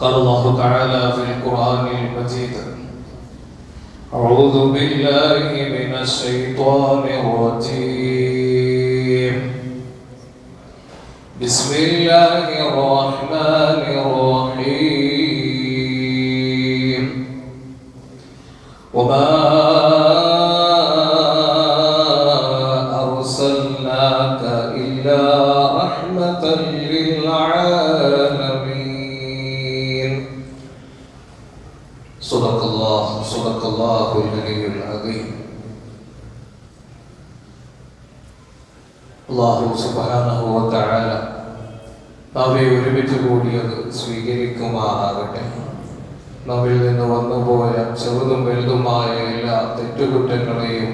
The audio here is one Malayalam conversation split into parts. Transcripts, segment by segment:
قال الله تعالى في القرآن المجيد: أعوذ بالله من الشيطان الرجيم. بسم الله الرحمن الرحيم. وما أرسلناك إلا رحمة للعالمين. صدق الله العلي العظيم. അല്ലാഹു സുബ്ഹാനഹു വ തആല നമ്മെ ഒരുമിച്ച് കൂടിയത് സ്വീകരിക്കുമാറാകട്ടെ. നമ്മിൽ നിന്ന് വന്നുപോയ ചെറുതും വലുതുമായ എല്ലാ തെറ്റുകുറ്റങ്ങളെയും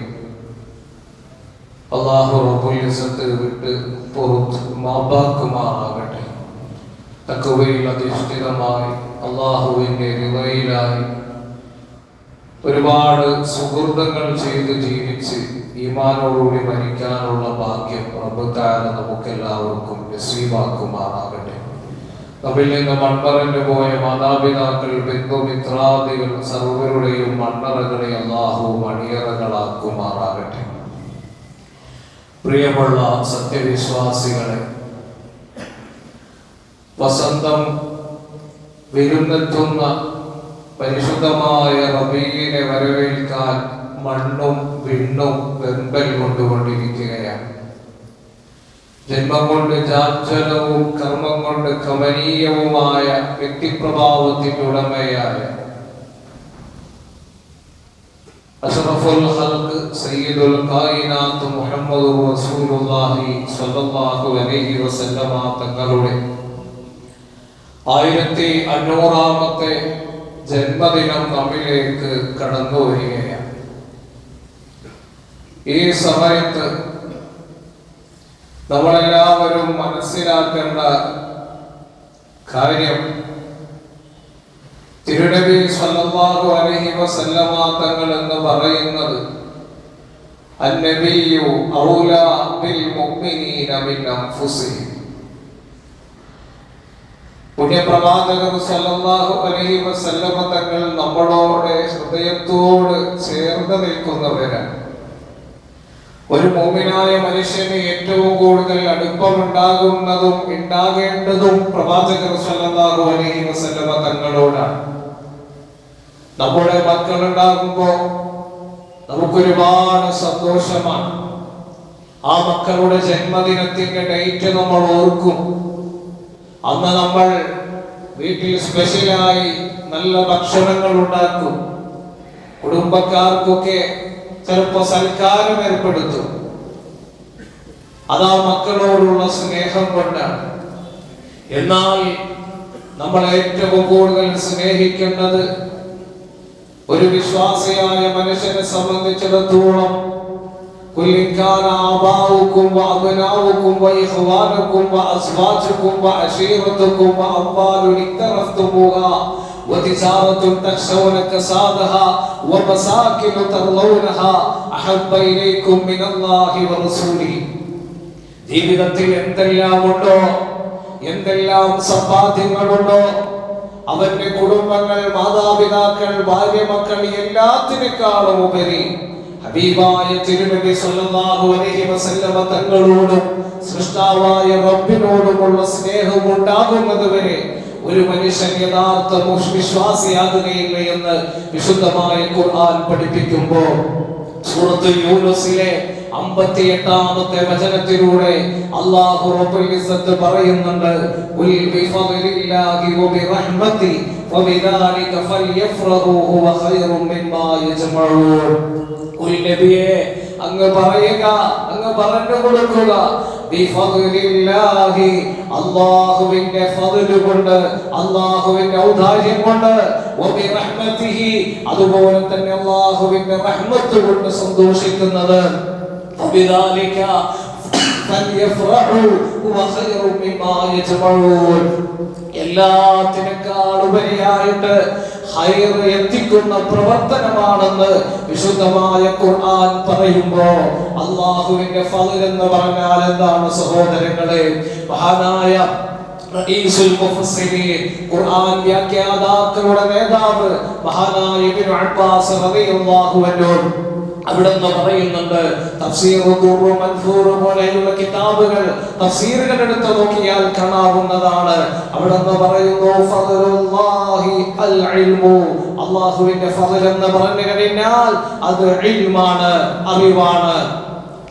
അല്ലാഹു റബ്ബുൽ ഇസ്സത്ത് വിട്ട് പുറത്ത് മാപ്പാക്കുമാറാകട്ടെ. തഖ്വയിൽ അധിഷ്ഠിതമായി അല്ലാഹുവിന്റെ റിളയിലായി ഒരുപാട് സുഹൃതങ്ങൾ ചെയ്ത് ജീവിച്ച് ഈമാനോടുകൂടി മരിക്കാനുള്ള ഭാഗ്യം റബ്ബ് തആല നമുക്കെല്ലാവർക്കും നസീബാക്കുമാറാകട്ടെ. നമ്മിൽ നിന്ന് മൺമറഞ്ഞു പോയ മാതാപിതാക്കൾ, ബന്ധുമിത്രാദികൾ സർവരുടെയും മൺമറകളെ അല്ലാഹു മണിയറകളാക്കുമാറാകട്ടെ. പ്രിയമുള്ള സത്യവിശ്വാസികളെ, വസന്തം വിരുന്നെത്തുന്ന പരിശുദ്ധമായ റബീഇനെ വരവേൽക്കാൻ മണ്ണും വിണ്ണും വെമ്പൽ കൊണ്ടുകൊണ്ടിരിക്കുകയാണ്. ജന്മം കൊണ്ട് ജാജ്വലവും കർമ്മം കൊണ്ട് കമനീയവുമായ വ്യക്തിപ്രഭാവത്തിന്റെ ഉടമയായ അഷ്റഫുൽ ഖൽഖ് സയ്യിദുൽ കായിനാത്ത് മുഹമ്മദുർ റസൂലുള്ളാഹി സ്വല്ലല്ലാഹു അലൈഹി വസല്ലമ തങ്ങളുടെ 1500ാമത്തെ ജന്മദിനം നമ്മിലേക്ക് കടന്നു വരികയാണ്. ഈ സമയത്ത് നമ്മളെല്ലാവരും മനസ്സിലാക്കേണ്ട കാര്യം, തിരുനബി സ്വല്ലല്ലാഹു അലൈഹി വസല്ലമ തങ്ങൾ എന്ന് പറയുന്നത് അന്നബിയു ഔലാ ബിൽ മുഅ്മിനീന മിൻ അൻഫുസിഹിം. പുണ്യപ്രവാചകർ സ്വല്ലല്ലാഹു അലൈഹി വസല്ലമ തങ്ങൾ നമ്മളോട് ഹൃദയത്തോട് ചേർന്ന് നിൽക്കുന്നവരാണ്. ഒരു മുഅ്മിനായ മനുഷ്യന് ഏറ്റവും കൂടുതൽ അടുപ്പമുണ്ടാകുന്നതും ഉണ്ടാകേണ്ടതും പ്രവാചകർ സ്വല്ലല്ലാഹു അലൈഹി വസല്ലമ തങ്ങളോടാണ്. നമ്മുടെ മക്കളുണ്ടാകുമ്പോൾ നമുക്കൊരുപാട് സന്തോഷമാണ്. ആ മക്കളുടെ ജന്മദിനത്തിന്റെ ഡേറ്റ് നമ്മൾ ഓർക്കും. അന്ന് നമ്മൾ വീട്ടിൽ സ്പെഷ്യലായി നല്ല ഭക്ഷണങ്ങൾ ഉണ്ടാക്കും. കുടുംബക്കാർക്കൊക്കെ ചിലപ്പോ സൽക്കാരം ഏർപ്പെടുത്തും. അതാ മക്കളോടുള്ള സ്നേഹം കൊണ്ടാണ്. എന്നാൽ നമ്മൾ ഏറ്റവും കൂടുതൽ സ്നേഹിക്കേണ്ടത് ഒരു വിശ്വാസിയായ മനുഷ്യനെ സംബന്ധിച്ചിടത്തോളം قل إن كان آباؤكم وأبناؤكم وإخوانكم وأزواجكم وعشيرتكم وأموال اقترفتموها وتجارة تخشون كسادها ومساكن ترضونها أحب إليكم من الله ورسوله. ജീവിതത്തിൽ എന്തെല്ലാം ഉണ്ടോ, എന്തെല്ലാം സമ്പാദ്യങ്ങളുണ്ടോ, അവന്റെ കുടുംബങ്ങൾ, മാതാപിതാക്കൾ, ഭാര്യ, മക്കൾ, എല്ലാത്തിനേക്കാളും ഉപരി ഹബീബായ തിരുനബി സ്വല്ലല്ലാഹു അലൈഹി വസല്ലമ തങ്ങളോടും സൃഷ്ടാവായ റബ്ബിനോടുമുള്ള സ്നേഹം ഉണ്ടാകുന്നത് വരെ ഒരു മനുഷ്യൻ യഥാർത്ഥ വിശ്വാസിയാകുകയില്ല എന്ന് വിശുദ്ധമായ ഖുർആൻ പഠിപ്പിക്കുമ്പോൾ സൂറത്ത് യൂനുസിലെ 58ാമത്തെ വചനത്തിലൂടെ അല്ലാഹു റബ്ബുൽ ഇസ്സത്ത് പറയുന്നുണ്ട്: ഖുൽ ബിഫദ്ലില്ലാഹി വബിറഹ്മതി വബിദാലിക ഫൽയഫ്റഹു ഹുവ ഖൈറും മിമ്മാ യജ്മഊൻ. ഖുൽ നബിയേ, അങ്ങ് പറയുക, അങ്ങ് പറഞ്ഞു കൊടുക്കുക, ബിഫദ്ലില്ലാഹി, അല്ലാഹുവിന്റെ ഫദ്ൽ കൊണ്ട്, അല്ലാഹുവിന്റെ ഔദാര്യം കൊണ്ട്, വബിറഹ്മതിഹി, അതുപോലെ തന്നെ അല്ലാഹുവിന്റെ റഹ്മത്ത് കൊണ്ട് സന്തോഷിക്കുന്നത്, വബിദാലിക ഫൽയഫ്റഹു ഹുവ ഖൈറും മിമ്മാ യജ്മഊൻ. എല്ലാത്തിനേക്കാളുപരിയായിട്ട് ഖൈർ എത്തിക്കുന്ന പ്രവർത്തനമാണെന്ന് വിശുദ്ധമായ ഖുർആൻ പറയുമ്പോൾ അല്ലാഹുവിന്റെ ഫദ്ൽ എന്ന് പറഞ്ഞാൽ എന്താണ് സഹോദരങ്ങളെ? മഹാനായ റഈസുൽ മുഫസ്സിരീൻ ഖുർആൻ വ്യാഖ്യാതാക്കളുടെ നേതാവ് മഹാനായ ഇബ്നു അബ്ബാസ് റളിയല്ലാഹു അൻഹു അവിടുന്ന് പറയുന്നുണ്ട്, തഫ്സീറു ദുർറു മൻസൂർ പോലെയുള്ള കിതാബുകൾ തഫ്സീറുകൾ എടുത്ത് നോക്കിയാൽ കാണാവുന്നതാണ്. അവിടുന്ന് പറയുന്നു, ഫദ്ലുല്ലാഹി അൽ ഇൽമു, അല്ലാഹുവിന്റെ ഫദ്ൽ എന്ന് പറഞ്ഞു കഴിഞ്ഞാൽ അത് ഇൽമാണ്, അറിവാണ്.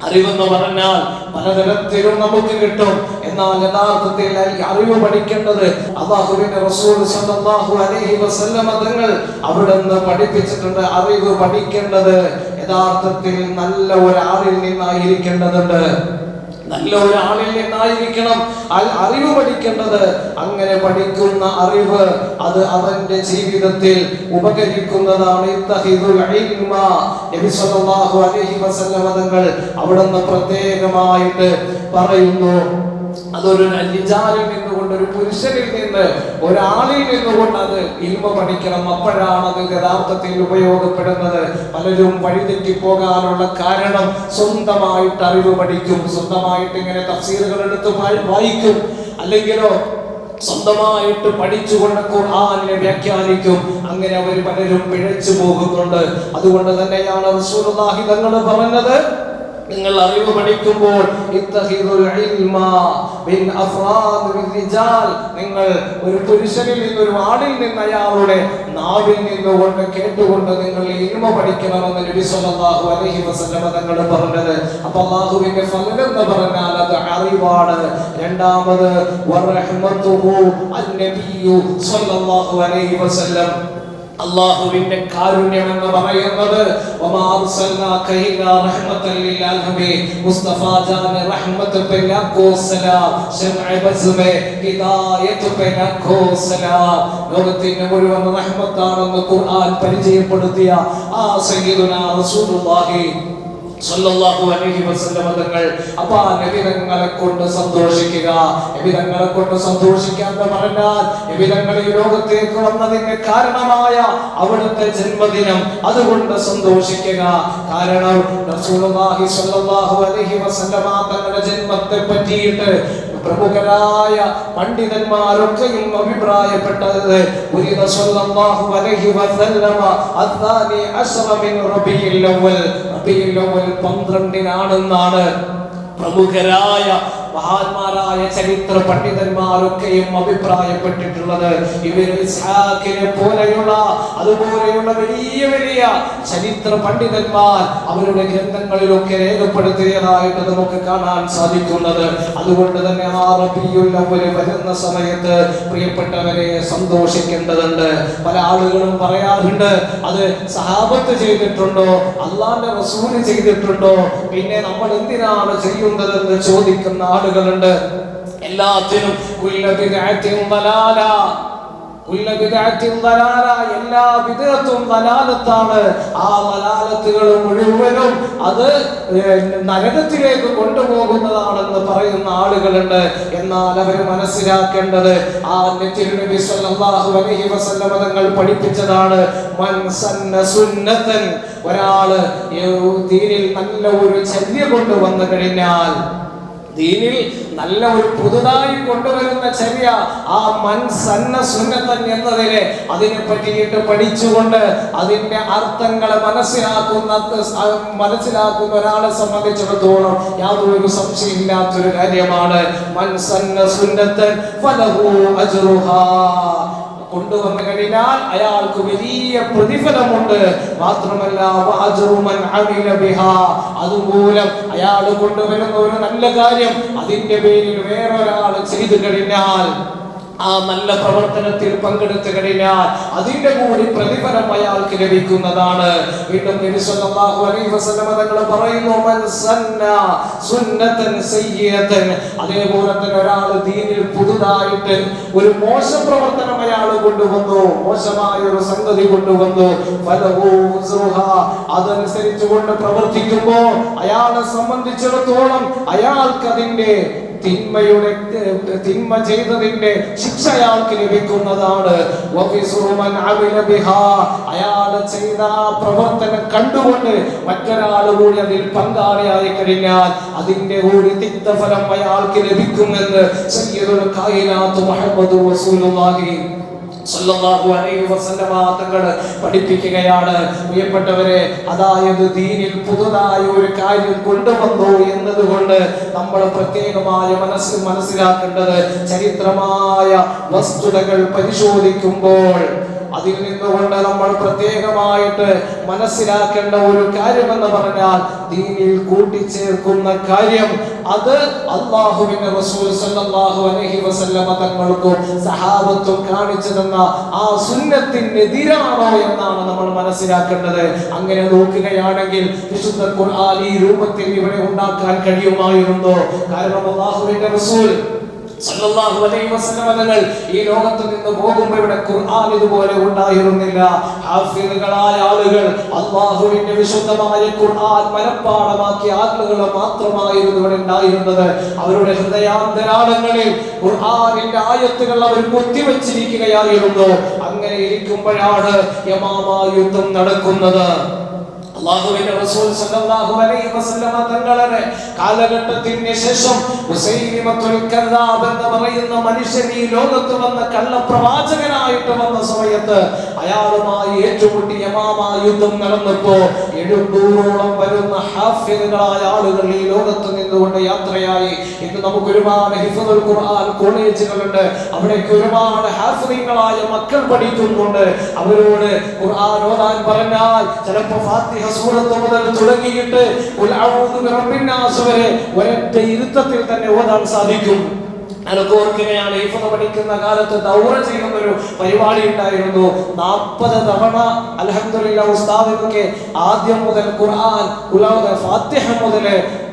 അറിവെന്ന് പറഞ്ഞാൽ പലതരത്തിലും നമുക്ക് കിട്ടും. എന്നാൽ യഥാർത്ഥത്തിൽ അറിവ് പഠിക്കേണ്ടത് അല്ലാഹുവിന്റെ റസൂൽ സല്ലല്ലാഹു അലൈഹി വസല്ലം തങ്ങൾ അവിടുന്ന് പഠിപ്പിച്ചിട്ടുണ്ട്. അറിവ് പഠിക്കേണ്ടത് യഥാർത്ഥത്തിൽ നല്ല ഒരാളിൽ നിന്നായിരിക്കേണ്ടതുണ്ട്, നല്ല ഒരാളിൽ നിന്നായിരിക്കണം അറിവ് പഠിക്കേണ്ടത്. അങ്ങനെ പഠിക്കുന്ന അറിവ് അത് അവന്റെ ജീവിതത്തിൽ ഉപകരിക്കുന്നതാണ്. നബി സല്ലല്ലാഹു അലൈഹി വസല്ലം തങ്ങൾ അവിടുന്ന് പ്രത്യേകമായിട്ട് പറയുന്നു, അതൊരു റിജാലിൽ നിന്നുകൊണ്ട്, ഒരു പുരുഷനിൽ നിന്ന്, ഒരാളിൽ നിന്നുകൊണ്ട് അത് ഇൽമ പഠിക്കണം. അപ്പോഴാണ് അത് യഥാർത്ഥത്തിൽ ഉപയോഗപ്പെടുന്നത്. പലരും വഴിതെറ്റി പോകാനുള്ള കാരണം സ്വന്തമായിട്ട് അറിവ് പഠിക്കും, സ്വന്തമായിട്ട് ഇങ്ങനെ തഫ്സീറുകൾ എടുത്ത് വായിക്കും, അല്ലെങ്കിലോ സ്വന്തമായിട്ട് പഠിച്ചുകൊണ്ട് ഖുർആനിനെ വ്യാഖ്യാനിക്കും. അങ്ങനെ അവർ പലരും പിഴച്ചു പോകുന്നുണ്ട്. അതുകൊണ്ട് തന്നെയാണ് റസൂലുള്ളാഹി തങ്ങൾ പറഞ്ഞത്, നിങ്ങൾ അറിവ് പഠിക്കുമ്പോൾ നിങ്ങൾ ഒരു പുരുഷനിൽ നിന്ന്, ഒരു ആണിൽ നിന്ന്, അയാളുടെ നാവിൽ നിന്നുകൊണ്ട് കേട്ടുകൊണ്ട് നിങ്ങൾ ഇൽമ പഠിക്കണമെന്ന് നബി സല്ലല്ലാഹു അലൈഹി വസല്ലം തങ്ങൾ പറഞ്ഞത്. അപ്പോൾ അല്ലാഹുവിന്റെ ഫളൽ എന്ന് പറഞ്ഞാൽ അത് അറിവാണ്. രണ്ടാമത് വറഹ്മത്തുഹു അൻ-നബിയ്യു സല്ലല്ലാഹു അലൈഹി വസല്ലം, അല്ലാഹുവിന്റെ കാരുണ്യം എന്ന് പറയുന്നത് വമാ അർസൽനാക ഇല്ലാ റഹ്മത്തൻ ലിൽ ആലമീൻ, മുസ്തഫ ജാൻ റഹ്മത്ത് പെ ലഖോ സലാം, ശംഅ ബസ്മെ ഹിദായത്ത് പെ ലഖോ സലാം, ലോകത്തിന് മുഴുവൻ റഹ്മത്താണെന്ന് ഖുർആൻ പരിചയപ്പെടുത്തിയ ആ സയ്യിദുനാ റസൂലുള്ളാഹി സല്ലല്ലാഹു അലൈഹി വസല്ലം തങ്ങൾ. അപ്പോൾ നബി തങ്ങളെ കൊണ്ട് സന്തോഷിക്കുക. നബി തങ്ങളെ കൊണ്ട് സന്തോഷിക്കുക എന്ന് പറഞ്ഞാൽ നബി തങ്ങൾ ഈ ലോകത്തേക്ക് വന്നതിന് കാരണമായ അവിടുത്തെ ജന്മദിനം, അതുകൊണ്ട് സന്തോഷിക്കുക. കാരണം റസൂലുള്ളാഹി സല്ലല്ലാഹു അലൈഹി വസല്ലം തങ്ങളുടെ ജന്മത്തെ പറ്റിയിട്ട് പ്രമുഖരായ പണ്ഡിതന്മാരൊക്കെയും അഭിപ്രായപ്പെട്ടത് സല്ലല്ലാഹു അലൈഹി വസല്ലം അദ്ദാനി അശ്റ മിൻ റബീഉൽ അവ്വൽ, റബീഉൽ അവ്വൽ 12-നാണെന്നാണ് പ്രമുഖരായ മഹാന്മാരായ ചരിത്ര പണ്ഡിതന്മാരൊക്കെയും അഭിപ്രായപ്പെട്ടിട്ടുള്ളത്. ഇവർ ഇസ്ഹാഖിനെ പോലെയുള്ള അതുപോലെയുള്ള വലിയ വലിയ ചരിത്ര പണ്ഡിതന്മാർ അവരുടെ ഗ്രന്ഥങ്ങളിലൊക്കെ രേഖപ്പെടുത്തിയതായിട്ട് നമുക്ക് കാണാൻ സാധിക്കുന്നത്. അതുകൊണ്ട് തന്നെ ആ റബീഉൽ അവ്വൽ വരുന്ന സമയത്ത് പ്രിയപ്പെട്ടവരെ സന്തോഷിക്കേണ്ടതുണ്ട്. പല ആളുകളും പറയാറുണ്ട്, അത് സഹാബത്ത് ചെയ്തിട്ടുണ്ടോ, അല്ലാഹുവിന്റെ റസൂൽ ചെയ്തിട്ടുണ്ടോ, പിന്നെ നമ്മൾ എന്തിനാണ് ചെയ്യുന്നതെന്ന് ചോദിക്കുന്ന ആളുകളുണ്ട്. എല്ലാത്തിനും എല്ലാ ബിദ്അത്തും ദലാലത്താണ്. ആ ദലാലത്തുകൾ മുഴുവനും അത് നരകത്തിലേക്ക് കൊണ്ടുപോകുന്നതാണെന്ന് പറയുന്ന ആളുകളുണ്ട്. എന്നാൽ അവർ മനസ്സിലാക്കേണ്ടത് ആ നബി സല്ലല്ലാഹു അലൈഹി വസല്ലം തങ്ങൾ പഠിപ്പിച്ചതാണ്, മൻ സന്ന സുന്നതൻ, ഒരാള് ദീനിൽ നല്ല ഒരു ചര്യ കൊണ്ടുവന്നു കഴിഞ്ഞാൽ, ദീനിൽ നല്ല ഒരു പുതുതായി കൊണ്ടുവരുന്ന ചര്യ, ആ മൻ സന്ന സുന്നതൻ എന്നതിനെ അതിനെ പറ്റിയിട്ട് പഠിച്ചുകൊണ്ട് അതിന്റെ അർത്ഥങ്ങളെ മനസ്സിലാക്കുന്ന ഒരാളെ സംബന്ധിച്ചിടത്തോളം യാതൊരു സംശയമില്ലാത്തൊരു കാര്യമാണ്, മൻ സന്ന സുന്നതൻ ഫലഹു അജ്റുഹാ, കൊണ്ടുവന്നു കഴിഞ്ഞാൽ അയാൾക്ക് വലിയ പ്രതിഫലമുണ്ട്. മാത്രമല്ല അതുമൂലം അയാൾ കൊണ്ടുവരുന്ന ഒരു നല്ല കാര്യം അതിന്റെ പേരിൽ വേറൊരാൾ ചെയ്തു കഴിഞ്ഞാൽ, ആ നല്ല പ്രവർത്തനത്തിൽ പങ്കെടുത്തു കഴിഞ്ഞാൽ അതിന്റെ കൂടി പ്രതിഫലം അയാൾക്ക് ലഭിക്കുന്നതാണ്. വീണ്ടും നബി സല്ലല്ലാഹു അലൈഹി വസല്ലം തങ്ങൾ പറയുന്നു, മൻ സന്ന സുന്നതൻ സയ്യിഅതൻ, അതേപോലെ തന്നെ ഒരാൾ ദീനിൽ പുതുതായിട്ട് ഒരു മോശം പ്രവർത്തനം അയാൾ കൊണ്ടുവന്നു, മോശമായ ഒരു സംഗതി കൊണ്ടുവന്നു, ഫലഹു ഉസ്റുഹാ, അതനുസരിച്ച് കൊണ്ട് പ്രവർത്തിക്കുമ്പോൾ അയാളെ സംബന്ധിച്ചിടത്തോളം അയാൾക്ക് അതിന്റെ തിന്മ ചെയ്തതിന്റെ ശിക്ഷ അയാൾക്ക് ലഭിക്കുന്നതാണ്. അയാൾ ചെയ്ത പ്രവർത്തനം കണ്ടുകൊണ്ട് മറ്റൊരാൾ കൂടി അതിൽ പങ്കാളിയായി കഴിഞ്ഞാൽ അതിന്റെ കൂടി തിക്തഫലം അയാൾക്ക് ലഭിക്കുമെന്ന് സയ്യിദുൽ കായിനാത്ത് മുഹമ്മദ് റസൂലുള്ളാഹി സല്ലല്ലാഹു അലൈഹി വസല്ലമ തങ്ങൾ പഠിപ്പിക്കുകയാണ്. പ്രിയപ്പെട്ടവരെ, അതായത് ദീനിൽ പുതുതായ ഒരു കാര്യം കൊണ്ടുവന്നു എന്നതുകൊണ്ട് നമ്മൾ പ്രത്യേകമായ മനസ്സിലാക്കേണ്ടത് ചരിത്രമായ വസ്തുതകൾ പരിശോധിക്കുമ്പോൾ അതിൽ നിന്നുകൊണ്ട് നമ്മൾ പ്രത്യേകമായിട്ട് മനസ്സിലാക്കേണ്ട ഒരു കാര്യമെന്ന് പറഞ്ഞാൽ ദീനിൽ കൂട്ടിച്ചേർക്കുന്ന കാര്യം അത് അല്ലാഹുവിന്റെ റസൂൽ സല്ലല്ലാഹു അലൈഹി വസല്ലമ തങ്ങൾക്കും സഹാബത്തും കാണിച്ചു തന്ന ആ സുന്നത്തിനെതിരാണോ എന്നാണ് നമ്മൾ മനസ്സിലാക്കേണ്ടത്. അങ്ങനെ നോക്കുകയാണെങ്കിൽ വിശുദ്ധ ഖുർആൻ ഈ രൂപത്തിൽ ഇവിടെ ഉണ്ടാക്കാൻ കഴിയുമായിരുന്നോ? കാരണം അല്ലാഹുവിന്റെ റസൂൽ സല്ലല്ലാഹു അലൈഹി വസല്ലം തങ്ങൾ ഈ ലോകത്ത് നിന്ന് പോകുമ്പോൾ ഇവിടെ ഖുർആൻ ഇതുപോലെ ഉണ്ടായിരുന്നില്ല. ഹാഫിളുകളായ ആളുകൾ അല്ലാഹുവിന്റെ വിശുദ്ധമായ ഖുർആൻ മനഃപ്പാഠമാക്കിയ ആളുകൾ മാത്രമായിരുന്നു ഇവിടെ ഉണ്ടായിരുന്നത്. അവരുടെ ഹൃദയാന്തരാളങ്ങളിൽ ഖുർആനിന്റെ ആയത്തുകൾ അവർ കുത്തിവെച്ചിരിക്കുകയായിരുന്നു. അങ്ങനെ ഇരിക്കുമ്പോഴാണ് യമാമ യുദ്ധം നടക്കുന്നത്. അല്ലാഹുവിന്റെ റസൂൽ സല്ലല്ലാഹു അലൈഹി വസല്ലം തങ്ങളുടെ കാലഘട്ടത്തിന് ശേഷം മുസൈലിമത്തുൽ കദ്ദാബ് എന്ന് പറയുന്ന മനുഷ്യൻ ഈ ലോകത്ത് വന്ന കള്ളപ്രവാചകനായിട്ട് വന്ന സമയത്ത് അയാളുമായി ഏറ്റുമുട്ടി യമാമ യുദ്ധം നടന്നപ്പോൾ 700ഓളം വരുന്ന ഹാഫിളുകളായ ആളുകൾ ഈ ലോകത്ത് നിന്നുകൊണ്ട് യാത്രയായി. ഇന്ന് നമുക്ക് ഒരുപാട് ഹിഫ്ളുൽ ഖുർആൻ കോളേജുകളുണ്ട്. അവിടേക്ക് ഒരുപാട് ഹാഫിളുകളായ മക്കൾ പഠിക്കുന്നുണ്ട്. അവരോട് ഖുർആൻ ഓതാൻ പറഞ്ഞാൽ ചിലപ്പോൾ ഫാത്തിഹ സൂറത്ത് മുതൽ തുടങ്ങിയിട്ട് ഖുൽ അഊദു ബിറബ്ബിന്നാസ് വരെ ഒരൊറ്റ ഇരുത്തത്തിൽ തന്നെ ഓതാൻ സാധിക്കും. എനിക്ക് ഓർക്കുകയാണ്, ഹിഫ്ള് പഠിക്കുന്ന കാലത്ത് ദൗറ ചെയ്യുന്ന ഒരു പരിപാടി ഉണ്ടായിരുന്നു. 40 തവണ അൽഹംദുലില്ലാഹ് ഉസ്താദിനൊക്കെ ആദ്യം മുതൽ ഖുർആൻ ഫാത്തിഹ മുതൽ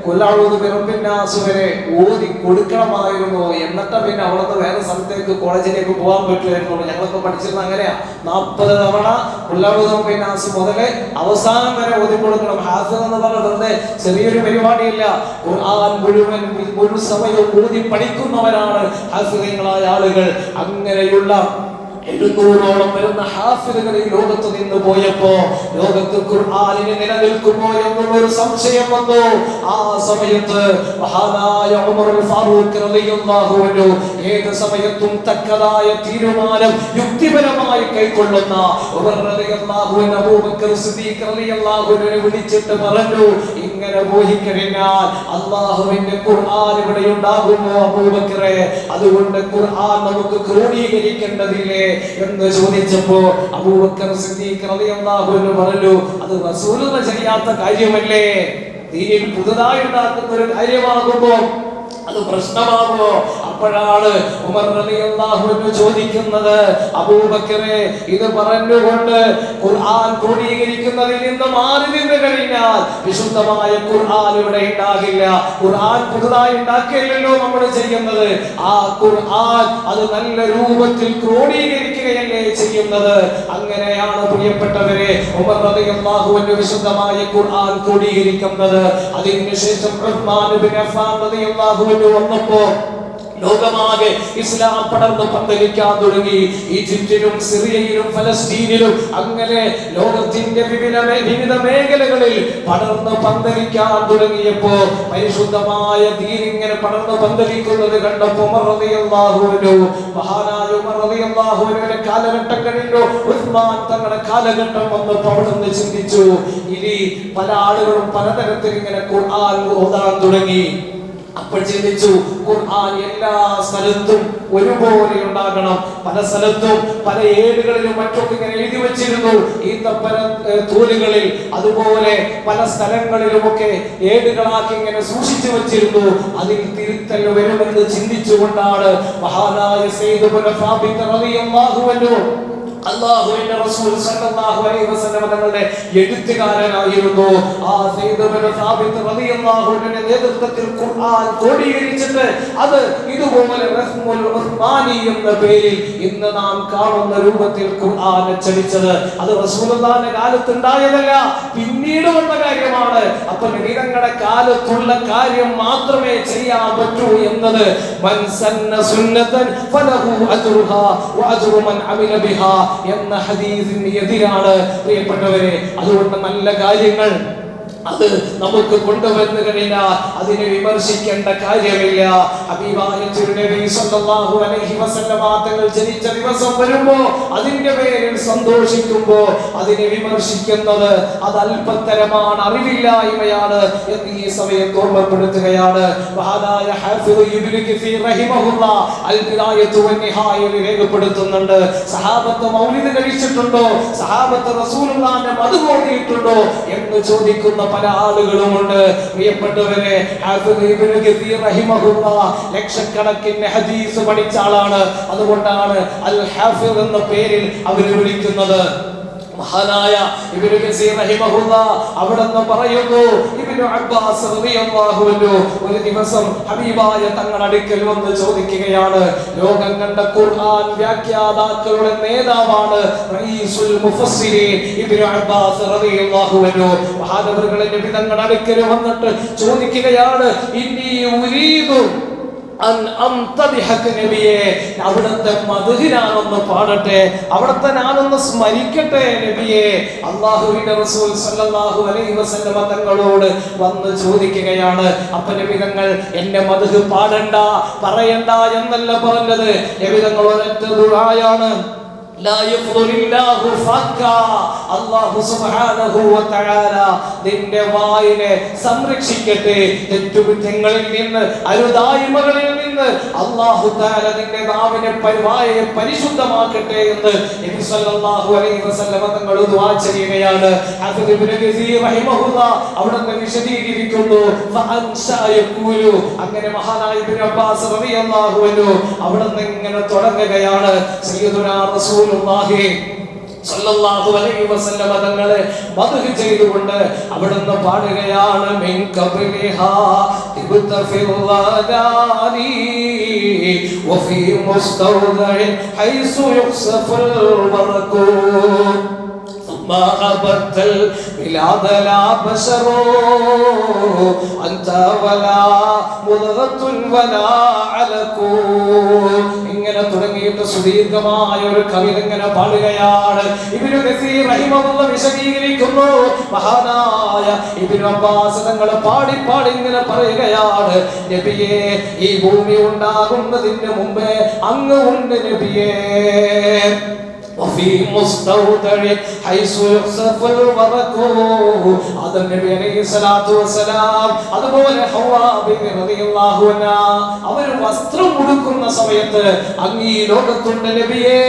ഖുൽ അഊദു ബിറബ്ബിന്നാസ് വരെ ഓതി കൊടുക്കണമായിരുന്നു. എന്നിട്ട് പിന്നെ അവിടുന്ന് വേറെ സ്ഥലത്തേക്ക് കോളേജിലേക്ക് പോകാൻ പറ്റുമായിരുന്നു. ഞങ്ങളൊക്കെ പഠിച്ചിരുന്ന അങ്ങനെയാ. 40 തവണ ഖുൽ അഊദു ബിറബ്ബിന്നാസ് മുതൽ അവസാനം വരെ ഓതി കൊടുക്കണം. ഹാഫിള് എന്ന് പറഞ്ഞ വെറുതെ ചെറിയൊരു പരിപാടിയില്ല. ഖുർആൻ മുഴുവൻ സമയവും ഓതി പഠിക്കുന്നവരാണ് ഹാഫിളുകളായ ആളുകൾ. അങ്ങനെയുള്ള 700ഓളം വരുന്ന ഹാഫിളുകൾ ഈ ലോകത്ത് നിന്ന് പോയപ്പോ ലോകത്ത് ഖുർആനിന് നിലനിൽക്കുമോ എന്നൊരു സംശയം വന്നു. ആ സമയത്ത് മഹാനായ ഉമറുൽ ഫാറൂഖ് റളിയല്ലാഹു അൻഹു ഏത് സമയത്തും തക്കതായ തീരുമാനം യുക്തിപരമായി കൈക്കൊള്ളുന്ന ഉമർ റളിയല്ലാഹു അൻഹു അബൂബക്കർ സിദ്ദീഖ് റളിയല്ലാഹു അൻഹുവിനെ വിളിച്ചിട്ട് പറഞ്ഞു, ഇങ്ങനെ പോയി കഴിഞ്ഞാൽ അല്ലാഹുവിന്റെ ഖുർആൻ ഇവിടെ ഉണ്ടാകുമോ അബൂബക്കറെ? അതുകൊണ്ട് ഖുർആൻ നമുക്ക് ക്രോഡീകരിക്കേണ്ടതില്ലേ എന്ന് ചോദിച്ചപ്പോ അബൂബക്കർ സിദ്ദീഖ് റളിയല്ലാഹു അൻഹു പറഞ്ഞു, അത് റസൂലുള്ളാഹി ചെയ്യാത്ത കാര്യമല്ലേ? ദീനിൽ പുതുതായി ഉണ്ടാക്കുന്ന ഒരു കാര്യമാകുമ്പോ അത് പ്രശ്നമാകുമോ? അപ്പോഴാണ് ഉമർ റളിയല്ലാഹു അൻഹു ചോദിക്കുന്നത്, അബൂബക്കറെ, ഇത് പറഞ്ഞുകൊണ്ട് ഖുർആൻ ക്രോഡീകരിക്കുന്നതിൽ നിന്ന് മാറി നിന്ന് കഴിഞ്ഞാൽ വിശുദ്ധമായ ഖുർആൻ ഇവിടെ ഉണ്ടാകില്ല. ഖുർആൻ പുതുതായി ഉണ്ടാക്കിയല്ലോ നമ്മൾ ചെയ്യുന്നത്. ആ ഖുർആൻ അത് നല്ല രൂപത്തിൽ ക്രോഡീകരിക്കുകയല്ലേ ചെയ്യുന്നത്. അങ്ങനെയാണ് പ്രിയപ്പെട്ടവരെ ഉമർ റളിയല്ലാഹു അൻഹു വിശുദ്ധമായ ഖുർആൻ ക്രോഡീകരിക്കുന്നത്. അതിനുശേഷം ഉസ്മാൻ ഇബ്നു അഫ്ഫാൻ റളിയല്ലാഹു അൻഹു വന്നപ്പോ ലോകമാകെ ഇസ്ലാം പടർന്നു പന്തലിക്കാൻ തുടങ്ങി. ഈജിപ്തിലും സിറിയയിലും ഫലസ്തീനിലും അങ്ങനെ ലോകത്തിന്റെ വിവിധ മേഖലകളിൽ പടർന്നു പന്തലിക്കാൻ തുടങ്ങിയപ്പോ പരിശുദ്ധമായ ദീൻ ഇങ്ങനെ പടർന്നു പന്തലിക്കുന്നത് കണ്ടപ്പോൾ ഉമർ റളിയല്ലാഹു അൻഹു, മഹാനായ ഉമർ റളിയല്ലാഹു അൻഹുവിന്റെ കാലഘട്ടം കഴിഞ്ഞു. ഉസ്മാൻ തങ്ങളുടെ കാലഘട്ടം വന്നപ്പോൾ അവിടുന്ന് ചിന്തിച്ചു, ഇനി പല ആളുകളും പലതരത്തിൽ ഇങ്ങനെ ഖുർആൻ ഓതാൻ തുടങ്ങി. അപ്പോൾ ചിന്തിച്ചു, ഖുർആൻ എല്ലാ സ്ഥലത്തും ഒരുപോലെ ഉണ്ടാകണം. പല സ്ഥലത്തും പല ഏടുകളിലും മറ്റൊക്കെ ഇങ്ങനെ എഴുതി വെച്ചിരുന്നു ഈത്തപ്പന തൂലുകളിൽ. അതുപോലെ പല സ്ഥലങ്ങളിലുമൊക്കെ ഏടുകളാക്കി ഇങ്ങനെ സൂക്ഷിച്ചു വെച്ചിരുന്നു. അതിൽ തിരുത്തൽ വരുമെന്ന് ചിന്തിച്ചുകൊണ്ടാണ് മഹാനായ സയ്യിദ് ഇബ്നു സാബിത്ത് റളിയല്ലാഹു അൻഹു അല്ലാഹുവിന്റെ റസൂൽ സല്ലല്ലാഹു അലൈഹി വസല്ലം തങ്ങളുടെ എഴുത്തുകാരനായിരുന്നു. ആ സയ്യിദ് ഇബ്നു സാബിത്ത് റളിയല്ലാഹു അൻഹുവിന്റെ നേതൃത്വത്തിൽ ഖുർആൻ ക്രോഡീകരിച്ചിട്ട് അത് ഇതുപോലെ റസ്മുൽ ഉസ്മാനി എന്ന പേരിൽ ഇന്ന് നാം കാണുന്ന രൂപത്തിൽ ഖുർആൻ അച്ചടിച്ചത് അത് റസൂലുള്ളാഹിന്റെ കാലത്ത് ഉണ്ടായതല്ല, പിന്നീട് വന്ന കാര്യമാണ്. അപ്പോൾ നബിയുടെ കാലത്തുള്ള കാര്യം മാത്രമേ ചെയ്യാൻ പറ്റൂ എന്നത് മൻ സന്ന സുന്നതൻ ഫലഹു അജ്റുഹാ വഅജ്റു മൻ അമില ബിഹാ എന്ന ഹദീസിന് എതിരാണ് പ്രിയപ്പെട്ടവരെ. അതുകൊണ്ട് നല്ല കാര്യങ്ങൾ അത് നമുക്ക് കൊണ്ടുവന്നു കഴിഞ്ഞാൽ അതിനെ വിമർശിക്കേണ്ട കാര്യമില്ല. ഹബീബായ തിരുനബി സല്ലല്ലാഹു അലൈഹി വസല്ലമ തങ്ങൾ ജനിച്ച ദിവസം വരുമ്പോ അതിന്റെ പേരിൽ സന്തോഷിക്കുമ്പോ അതിനെ വിമർശിക്കുന്നത് അത് അല്പത്തരമാണ്, അറിവില്ലായ്മയാണ് എന്ന് ഈ സമയത്ത് ഓർമ്മപ്പെടുത്തുകയാണ്. മഹാനായ ഹാഫിദ് ഇബ്നു കസീർ റഹിമഹുല്ലാഹ് അൽ ബിദായത്തു വന്നിഹായയിൽ രേഖപ്പെടുത്തുന്നുണ്ട്, സഹാബത്ത് മൗലിദ് കഴിച്ചിട്ടുണ്ടോ, സഹാബത്ത് റസൂലുള്ളാഹിന്റെ മദ്ഹ് ഓതിയിട്ടുണ്ടോ എന്ന് ചോദിക്കുന്ന പല ആളുകളുമുണ്ട്. പ്രിയപ്പെട്ടവരെ, ഹാഫിദ് ഇബ്നു കസീർ റഹിമഹുല്ലാഹ് ലക്ഷക്കണക്കിന് ഹദീസ് പഠിച്ച ആളാണ്. അതുകൊണ്ടാണ് അൽ ഹാഫിദ് എന്ന പേരിൽ അവർ വിളിക്കുന്നത്. മഹാനായ ഇബ്നു കസീർ റഹിമഹുല്ലാഹ് അവിടെന്ന് പറയുന്നു, ഇബ്നു അബ്ബാസ് റളിയല്ലാഹു അൻഹു ഒരു ദിവസം ഹബീബായ തങ്ങളുടെ അടുക്കൽ വന്ന് ചോദിക്കുകയാണ്. ലോകം കണ്ട ഖുർആൻ വ്യാഖ്യാതാക്കളുടെ നേതാവാണ് റഈസുൽ മുഫസ്സിരീൻ ഇബ്നു അബ്ബാസ് റളിയല്ലാഹു അൻഹു. മഹാനവറുകളെ നബി തങ്ങളുടെ അടുക്കൽ വന്നിട്ട് ചോദിക്കുകയാണ്, ഇന്നി ഉരീദു അവിടുത്തെ മദ്ഹിനാനൊന്ന് പാടട്ടെ, അവിടുത്തെ ഞാനൊന്ന് സ്മരിക്കട്ടെ നബിയെ. അല്ലാഹുവിന്റെ റസൂൽ സല്ലല്ലാഹു അലൈഹി വസല്ലമ തങ്ങളോട് വന്ന് ചോദിക്കുകയാണ്. അപ്പൊ നബി തങ്ങൾ എന്നെ മദ്ഹ് പാടണ്ട, പറയണ്ട എന്നല്ല പറഞ്ഞത്. നബി തങ്ങൾ ഒരൊറ്റ ദുആയാണ്, لا يفضل الله فكا അല്ലാഹു സുബ്ഹാനഹു വ തആല നിന്റെ വായിനെ സംരക്ഷിക്കട്ടെ, തെറ്റുകുറ്റങ്ങളിൽ നിന്ന് അരുതായ്മകളിൽ നിന്ന് അല്ലാഹു തആല നിന്റെ നാവിനെ വായെ പരിശുദ്ധമാക്കട്ടെ എന്ന് നബി സല്ലല്ലാഹു അലൈഹി വസല്ലം തങ്ങൾ ദുആ ചെയ്യുകയാണ്. ഹഫീദ് ഇബ്നു കസീർ റഹിമഹുല്ലാഹ് അവിടുന്ന് വിശദീകരിക്കുന്നു, ഫഅൻസാ യഖൂലു അങ്ങനെ മഹാനായ ഇബ്നു അബ്ബാസ് റളിയല്ലാഹു അൻഹു അവിടുന്ന് ഇങ്ങനെ തുടങ്ങുകയാണ്, സയ്യിദുനാ റസൂലുള്ളാഹി സല്ലല്ലാഹു അലൈഹി വസല്ലം തങ്ങളെ മദ്ഹ് ചെയ്തുകൊണ്ട് അവിടുന്ന് പാടുകയാണ്, മിൻ ഖബ്ലിഹാ തിബ്ത ഫിൽ വദാനി വഫീ മുസ്തൗദഇൻ ഹൈസു യുഖ്സഫുൽ വറഖു ما عبدت البلاد لا بشر أنت ولا مضغة ولا علق. ഇങ്ങനെ തുടങ്ങിയിട്ട് സുദീർഘമായ ഒരു കവിത ഇങ്ങനെ പാടുകയാണ്. ഇബ്നു കസീർ റഹിമഹുല്ലാഹ് വിശദീകരിക്കുന്നു, മഹാനായ ഇബ്നു അബ്ബാസ് തങ്ങൾ പാടി പാടി ഇങ്ങനെ പറയുകയാണ്, നബിയേ ഈ ഭൂമി ഉണ്ടാകുന്നതിന് മുമ്പേ അങ്ങ് ഉണ്ട് നബിയേ. وفي مستودع حيث يخسف الورق ആദം നബി അലൈഹി സ്വലാത്തു വസ്സലാം അതുപോലെ ഹവ്വാ ബിബി റളിയല്ലാഹു അൻഹാ അവർ വസ്ത്രം ഉടുക്കുന്ന സമയത്ത് അങ്ങ് ഈ ലോകത്തുണ്ട് നബിയേ.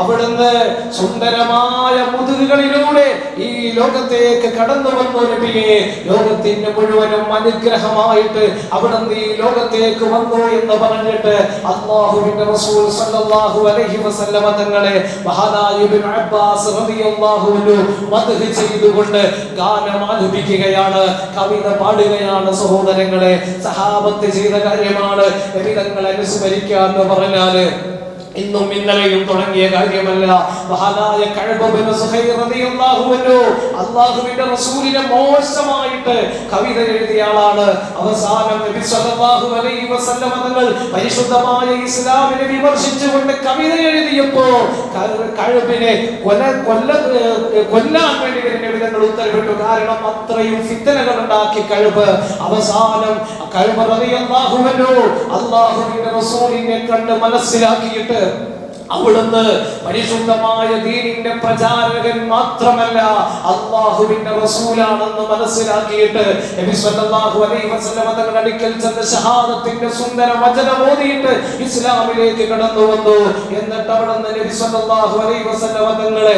അവിടുന്ന് സുന്ദരമായ മുതുകുകളിലൂടെ ഈ ലോകത്തേക്ക് കടന്നു വന്നു നബിയേ. ലോകത്തിന് മുഴുവനും അനുഗ്രഹമായിട്ട് അവിടുന്ന് ഈ ലോകത്തേക്ക് വന്നു എന്ന് പറഞ്ഞിട്ട് അല്ലാഹുവിന്റെ റസൂൽ സല്ലല്ലാഹു അലൈഹി വസല്ലം തങ്ങളെ മഹാനായ ഇബ്നു അബ്ബാസ് റളിയല്ലാഹു അൻഹു മദ്ഹ് ചെയ്തുകൊണ്ട് ഗാനം ആലപിക്കുകയാണ്, കവിത പാടുകയാണ്. സഹോദരങ്ങളെ, സഹാബത്ത് ചെയ്ത കാര്യമാണ് നബി തങ്ങളെ അനുസ്മരിക്കുക എന്ന് പറഞ്ഞാല് ഇന്നും ഇന്നലെയും തുടങ്ങിയ കാര്യമല്ല. മഹാനായ കഅബ് ബിൻ സുഹൈർ റളിയല്ലാഹു അൻഹു അല്ലാഹുവിന്റെ റസൂലിനെ മോശമായിട്ട് കവിത എഴുതിയ ആളാണ്. അവസാനം നബി സല്ലല്ലാഹു അലൈഹി വസല്ലം തങ്ങൾ പരിശുദ്ധമായ ഇസ്ലാമിനെ വിമർശിച്ചുകൊണ്ട് കവിത എഴുതിയപ്പോ കഅബിനെ കൊല്ലാൻ വേണ്ടി നബി തങ്ങൾ ഉത്തരവിട്ടു. കാരണം അത്രയും ഫിത്നകൾ ഉണ്ടാക്കി കഅബ്. അവസാനം കഅബ് റളിയല്ലാഹു അൻഹു അല്ലാഹുവിന്റെ റസൂലിനെ കണ്ട് മനസ്സിലാക്കിയിട്ട് അവിടുന്ന് പരിശുദ്ധമായ ദീനിന്റെ പ്രചാരകൻ മാത്രമല്ല അല്ലാഹുവിന്റെ റസൂലാണെന്ന് മനസ്സിലാക്കിയിട്ട് നബി സല്ലല്ലാഹു അലൈഹി വസല്ലം തങ്ങളുടെ അടുക്കൽ ചെന്ന് ഷഹാദത്തിന്റെ സുന്ദര വചനം ഓതിയിട്ട് ഇസ്ലാമിലേക്ക് കടന്നു വന്നു. എന്നിട്ട് അവിടുന്ന് നബി സല്ലല്ലാഹു അലൈഹി വസല്ലം തങ്ങളെ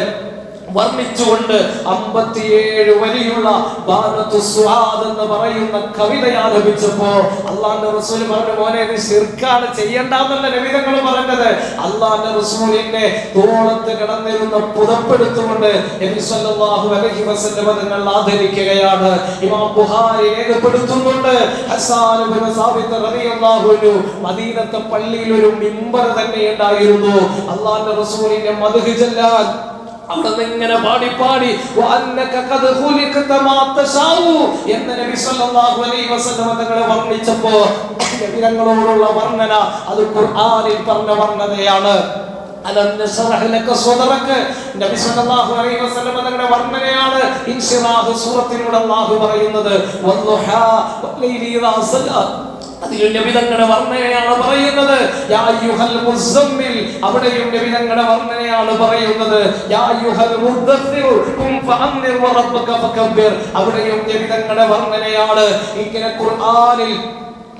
വർണ്ണിച്ചുകൊണ്ട് 57 വരിയുള്ള ബാനത്തു സുആദ് എന്ന് പറയുന്ന കവിത ആലപിച്ചപ്പോ അള്ളാഹുവിന്റെ റസൂൽ പറഞ്ഞു, മോനെ ഇത് ശിർക്കാണ്, ചെയ്യണ്ടെന്നല്ല നബി തങ്ങൾ പറഞ്ഞത്. അള്ളാഹുവിന്റെ റസൂലിന്റെ തോളത്ത് കിടന്നിരുന്ന പുതപ്പെടുത്തുകൊണ്ട് നബി സല്ലല്ലാഹു അലൈഹി വസല്ലം തങ്ങൾ ആദരിക്കുകയാണ്. ഇമാം ബുഖാരി രേഖപ്പെടുത്തുന്നുണ്ട്, ഹസ്സാൻ ഇബ്നു സാബിത്ത് റളിയല്ലാഹു അൻഹു മദീനത്തെ പള്ളിയിൽ ഒരു മിമ്പർ തന്നെ ഉണ്ടായിരുന്നു. അള്ളാഹുവിന്റെ റസൂലിന്റെ മദ്ഹ് ചൊല്ലാൻ അവിടെ ഇങ്ങനെ പാടി പാടി എന്ന് നബി സല്ലല്ലാഹു അലൈഹി വസല്ലം തങ്ങളെ വർണ്ണിച്ചപ്പോ നബി തങ്ങളോടുള്ള വർണ്ണന അത് ഖുർആനിൽ പറഞ്ഞ വർണ്ണനയാണ്. നബി സല്ലല്ലാഹു അലൈഹി വസല്ലം തങ്ങളുടെ വർണ്ണനയാണ് ഇൻശിറാഹ് സൂറത്തിലൂടെ അല്ലാഹു പറയുന്നത്. വദ്ദുഹാ വല്ലൈലി ഇദാ സജഅ, അതിൽ നബി തങ്ങളുടെ വർണ്ണനയാണ് പറയുന്നത്. യാ അയ്യുഹൽ മുസമ്മിൽ, അവിടെയും നബി തങ്ങളുടെ വർണ്ണനയാണ് പറയുന്നത്. യാ അയ്യുഹൽ മുദ്ദസ്സിർ ഖും ഫഅൻദിർ വറബ്ബക ഫകബ്ബിർ, അവിടെയും നബി തങ്ങളുടെ വർണ്ണനയാണ്. ഇങ്ങനെ ഖുർആനിൽ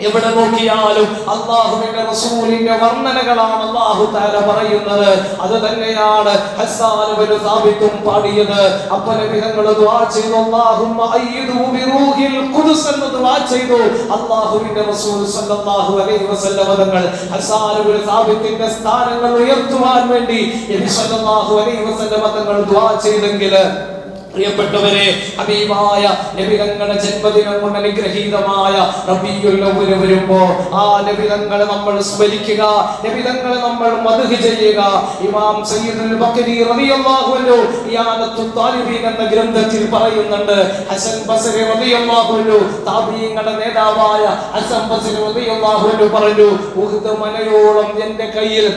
എവിടെ നോക്കിയാലും അല്ലാഹുവിന്റെ റസൂലിന്റെ വർണ്ണനകളാണ് അല്ലാഹു തആല പറയുന്നത്. അത് തന്നെയാണ് ഹസ്സാൻ ഇബ്നു സാബിത്തും പാടിയത്. അപ്പോൾ നബി തങ്ങൾ ദുആ ചെയ്തു, അല്ലാഹുമ്മ അയ്യിദു ബിറൂഹിൽ ഖുദ്സ് എന്ന് ദുആ ചെയ്തു. അല്ലാഹുവിന്റെ റസൂൽ സല്ലല്ലാഹു അലൈഹി വസല്ലം തങ്ങൾ ഹസ്സാൻ ഇബ്നു സാബിത്തിന്റെ സ്ഥാനങ്ങൾ ഉയർത്തുവാൻ വേണ്ടി നബി സല്ലല്ലാഹു അലൈഹി വസല്ലം തങ്ങൾ ദുആ ചെയ്തെങ്കിൽ പ്രിയപ്പെട്ടവരെ, ഹബീബായ നബി തങ്ങളുടെ ജന്മദിനം കൊണ്ട് അനുഗ്രഹീതമായ റബീഉൽ അവ്വൽ വരുമ്പോ ആ നബി തങ്ങളെ നമ്മൾ സ്മരിക്കുക, നബി തങ്ങളെ നമ്മൾ മദ്ഹ് ചെയ്യുക. ഇമാം സയ്യിദുൽ ബഖരി റളിയല്ലാഹു അൻഹു ഇയാനത്തുൽ താലിബീൻ എന്ന ഗ്രന്ഥത്തിൽ പറയുന്നുണ്ട്, ഹസൻ ബസരി റളിയല്ലാഹു അൻഹു താബീങ്ങളുടെ നേതാവായ ഹസൻ ബസരി റളിയല്ലാഹു അൻഹു പറഞ്ഞു, ഉഹ്ദ് മലയോളം എൻ്റെ കയ്യിൽ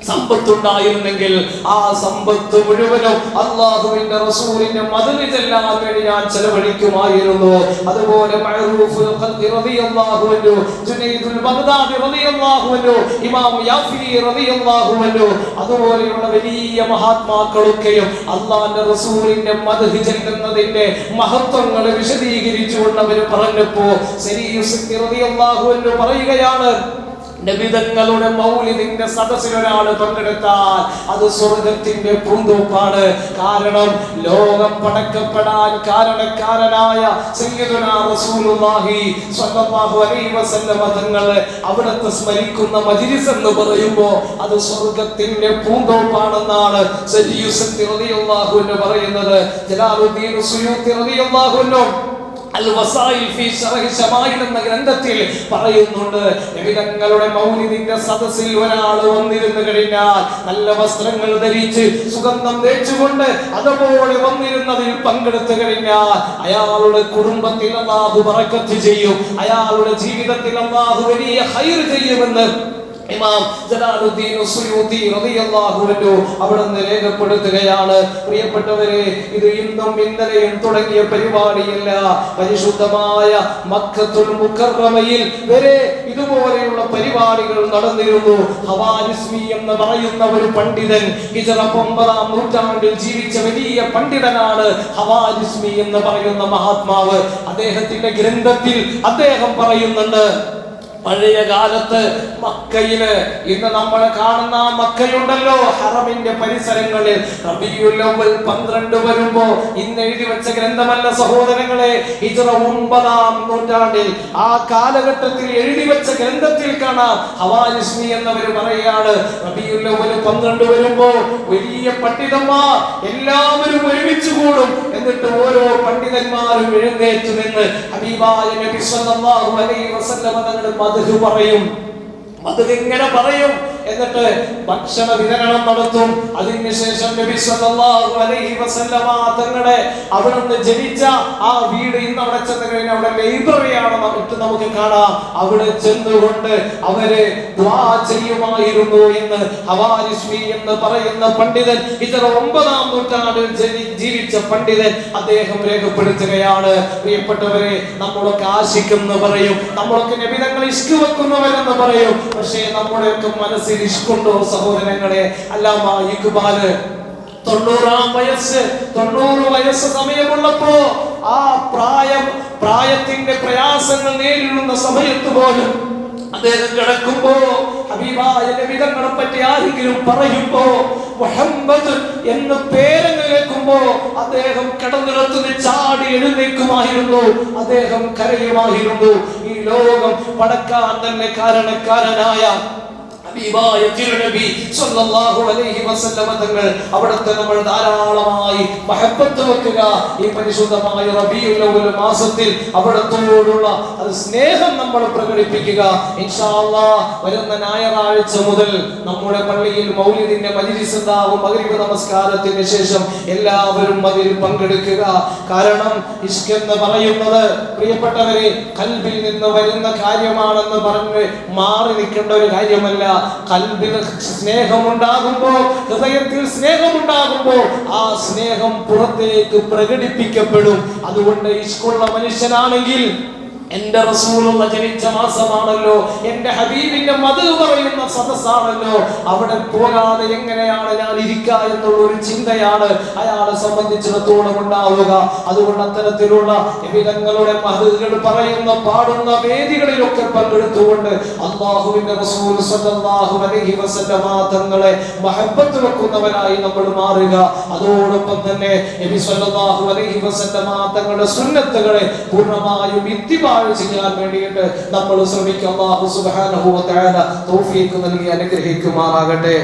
സമ്പത്തുണ്ടായിരുന്നെങ്കിൽ ആ സമ്പത്ത് മുഴുവനും അല്ലാഹുവിന്റെ റസൂലിന്റെ മദ്ഹ് ചെല്ലാൻ വേണ്ടി ഞാൻ ചെലവഴിക്കുമായിരുന്നു. അതുപോലെ മഅറൂഫുൽ ഖൽഖി റളിയല്ലാഹു അൻഹു, ജുനൈദുൽ ബഗ്ദാദി റളിയല്ലാഹു അൻഹു, ഇമാം യാഫി റളിയല്ലാഹു അൻഹു, അതുപോലെയുള്ള വലിയ മഹാത്മാക്കളൊക്കെയും അല്ലാഹുവിന്റെ റസൂലിന്റെ മദ്ഹ് ചെല്ലുന്നതിന്റെ മഹത്വങ്ങൾ വിശദീകരിച്ചുകൊണ്ട് അവർ പറഞ്ഞപ്പോ സരീസ് റളിയല്ലാഹു അൻഹു പറയുകയാണ്, നബിതങ്ങളുടെ മൗലിദിന്റെ സദസ്സിൽ ഒരാൾ പങ്കെടുത്താൽ അത് സ്വർഗത്തിന്റെ പൂന്തോപ്പാണ്. കാരണം ലോകം പടക്കപ്പെടാൻ കാരണക്കാരനായ സയ്യിദുനാ റസൂലുള്ളാഹി സ്വല്ലല്ലാഹു അലൈഹി വസല്ലം തങ്ങൾ അവിടുത്തെ സ്മരിക്കുന്ന മജ്ലിസ് എന്ന് പറയുമ്പോൾ അത് സ്വർഗത്തിന്റെ പൂന്തോപ്പാണെന്നാണ് സയ്യിദ് റളിയല്ലാഹു അൻഹു പറയുന്നത്. ജലാലുദ്ദീൻ സുയൂത്തി റളിയല്ലാഹു അൻഹു അൽ-വസായിൽ ഫീ ശറഹ് ശമായിൽ എന്ന ഗ്രന്ഥത്തിൽ പറയുന്നുണ്ട്, നബി തങ്ങളുടെ മൗലിദിന്റെ സദസ്സിൽ ഒരാൾ വന്നിരുന്നു കഴിഞ്ഞാൽ നല്ല വസ്ത്രങ്ങൾ ധരിച്ച് സുഗന്ധം തേച്ചുകൊണ്ട് അതുപോലെ വന്നിരുന്നതിൽ പങ്കെടുത്തു കഴിഞ്ഞാൽ അയാളുടെ കുടുംബത്തിൽ അല്ലാഹു ബറക്കത്ത് ചെയ്യും, അയാളുടെ ജീവിതത്തിൽ അല്ലാഹു വലിയ ഖൈർ ചെയ്യുമെന്ന് ഇമാം ജലാലുദ്ദീൻ സുയൂത്തി റളിയല്ലാഹു അൻഹു അവിടുന്ന് രേഖപ്പെടുത്തുകയാണ്. പ്രിയപ്പെട്ടവരെ, ഇത് ഇന്നും ഇന്നലെയും തുടങ്ങിയ പരിപാടിയല്ല. പരിശുദ്ധമായ മക്കത്തുൽ മുകറമയിൽ വരെ ഇതുപോലെയുള്ള പരിപാടികൾ നടന്നിരുന്നു. ഹവാരിസ്മി എന്ന് പറയുന്ന ഒരു പണ്ഡിതൻ, ഹിജ്റ 9-ാം നൂറ്റാണ്ടിൽ ജീവിച്ച വലിയ പണ്ഡിതനാണ് ഹവാരിസ്മി എന്ന് പറയുന്ന മഹാത്മാവ്. അദ്ദേഹത്തിന്റെ ഗ്രന്ഥത്തിൽ അദ്ദേഹം പറയുന്നുണ്ട്, പഴയ കാലത്ത് മക്കയില് ഇന്ന് നമ്മൾ കാണുന്ന മക്കയുണ്ടല്ലോ, ഹറമിന്റെ പരിസരങ്ങളിൽ റബീഉൽ അവ്വൽ 12 വരുമ്പോ ഇന്ന് എഴുതി വെച്ച ഗ്രന്ഥമല്ല സഹോദരങ്ങളെ, ഹിജ്റ 9-ാം നൂറ്റാണ്ടിൽ ആ കാലഘട്ടത്തിൽ എഴുതി വെച്ച ഗ്രന്ഥത്തിൽ കാണാം, ഹവാരിസ്മി എന്നവർ പറയാണ്, റബീഉൽ അവ്വൽ 12 വരുമ്പോ വലിയ പണ്ഡിതന്മാർ എല്ലാവരും ഒരുമിച്ച് കൂടും. എന്നിട്ട് ഓരോ പണ്ഡിതന്മാരും എഴുന്നേറ്റ് നിന്ന് ഹബീബായ നബി സല്ലല്ലാഹു അലൈഹി വസല്ലം തങ്ങളുടെ മദ്ഹ് പറയും. മദ്ഹ് ഇങ്ങനെ പറയും. എന്നിട്ട് ഭക്ഷണ വിതരണം നടത്തും. അതിനുശേഷം നബി സല്ലല്ലാഹു അലൈഹി വസല്ലമ തങ്ങളുടെ അവിടുന്ന് ജനിച്ച ആ വീട് ഇന്ന് അവിടെ ചെന്ന് കഴിഞ്ഞാൽ അവിടെ ലൈബ്രറിയാണ് നമുക്ക് കാണാം. അവിടെ ചെന്നുകൊണ്ട് അവര് ദുആ ചെയ്യുമായിരുന്നു എന്ന് ഹവാരിസ്മി എന്ന് പറയുന്ന പണ്ഡിതൻ, ഹിജ്റ 9-ാം നൂറ്റാണ്ടിൽ ജീവിച്ച പണ്ഡിതൻ, അദ്ദേഹം രേഖപ്പെടുത്തുകയാണ്. പ്രിയപ്പെട്ടവരെ, നമ്മളൊക്കെ ആശിക്കെന്ന് പറയും, നമ്മളൊക്കെ നബി തങ്ങളെ ഇഷ്ക് വെക്കുന്നവരെന്ന് പറയും. പക്ഷേ നമ്മുടെയൊക്കെ മനസ്സിൽ ഇഷ്കുണ്ടോ സഹോദരങ്ങളെ? അല്ലാമാ ഇഖ്ബാല് 90 വയസ്സ് സമയമുള്ളപ്പോ ആ പ്രായത്തിന്റെ പ്രയാസങ്ങൾ നേരിടുന്ന സമയത്ത് പോലും അദ്ദേഹം കിടക്കുമ്പോ ഹബീബായ നബി തങ്ങളെ പറ്റി ആരെങ്കിലും പറയുമ്പോ മുഹമ്മദ് എന്ന് പേര് കേൾക്കുമ്പോ കേൾക്കുമ്പോ അദ്ദേഹം കിടന്നിടത്തുനിന്ന് ചാടി എഴുന്നേൽക്കുമായിരുന്നു, അദ്ദേഹം കരയുമായിരുന്നു. ഈ ലോകം പടക്കാൻ തന്നെ കാരണക്കാരനായ അവിടുത്തെ നമ്മൾ ധാരാളമായി മഹബത്ത് വെക്കുക. ഈ പരിശുദ്ധമായ റബീഉൽ അവ്വൽ മാസത്തിൽ അവിടുത്തോടുള്ള സ്നേഹം നമ്മൾ പ്രകടിപ്പിക്കുക. ഇൻഷാ അല്ലാഹ് വരുന്ന ഞായറാഴ്ച മുതൽ നമ്മുടെ പള്ളിയിൽ മൗലിദിന്റെ മജ്‌ലിസ് ഉണ്ടാവും. മഗ്‌രിബ് നമസ്കാരത്തിന് ശേഷം എല്ലാവരും അതിൽ പങ്കെടുക്കുക. കാരണം ഇഷ്ക് എന്ന് പറയുന്നത് പ്രിയപ്പെട്ടവരെ കൽബിൽ നിന്ന് വരുന്ന കാര്യമാണെന്ന് പറഞ്ഞ് മാറി നിൽക്കേണ്ട ഒരു കാര്യമല്ല. കൽബിൽ സ്നേഹമുണ്ടാകുമ്പോ, ഹൃദയത്തിൽ സ്നേഹമുണ്ടാകുമ്പോ ആ സ്നേഹം പുറത്തേക്ക് പ്രകടിപ്പിക്കപ്പെടും. അതുകൊണ്ട് ഇഷ്കുള്ള മനുഷ്യനാണെങ്കിൽ, എന്റെ റസൂലുള്ള ജനിച്ച മാസമാണല്ലോ, എന്റെ ഹബീബിന്റെ മദ്ഹ് പറയുന്ന സദസ്സാണല്ലോ, അവിടെ പോകാതെ എങ്ങനെയാണ് ഞാൻ ഇരിക്കുക എന്നുള്ള ഒരു ചിന്തയാണ് അയാളെ സംബന്ധിച്ചിടത്തോളം ഉണ്ടാവുക. അതുകൊണ്ട് അത്തരത്തിലുള്ള നബിതങ്ങളുടെ മദ്ഹുകൾ പറയുന്ന പാടുന്ന വേദികളിലൊക്കെ പങ്കെടുത്തുകൊണ്ട് അല്ലാഹുവിന്റെ റസൂൽ സ്വല്ലല്ലാഹു അലൈഹി വസല്ലമ തങ്ങളെ മഹബ്ബത്ത് വെക്കുന്നവരായി നമ്മൾ മാറുക. അതോടൊപ്പം തന്നെ നബി സ്വല്ലല്ലാഹു അലൈഹി വസല്ലമ തങ്ങളുടെ സുന്നത്തുകളെ പൂർണ്ണമായും ഇത്തിബാ ചെയ്യാൻ വേണ്ടിയിട്ട് നമ്മൾ ശ്രമിക്കുക. അല്ലാഹു സുബ്ഹാനഹു വ തആല തൗഫീഖ് നൽകി അനുഗ്രഹിക്കുമാറാകട്ടെ.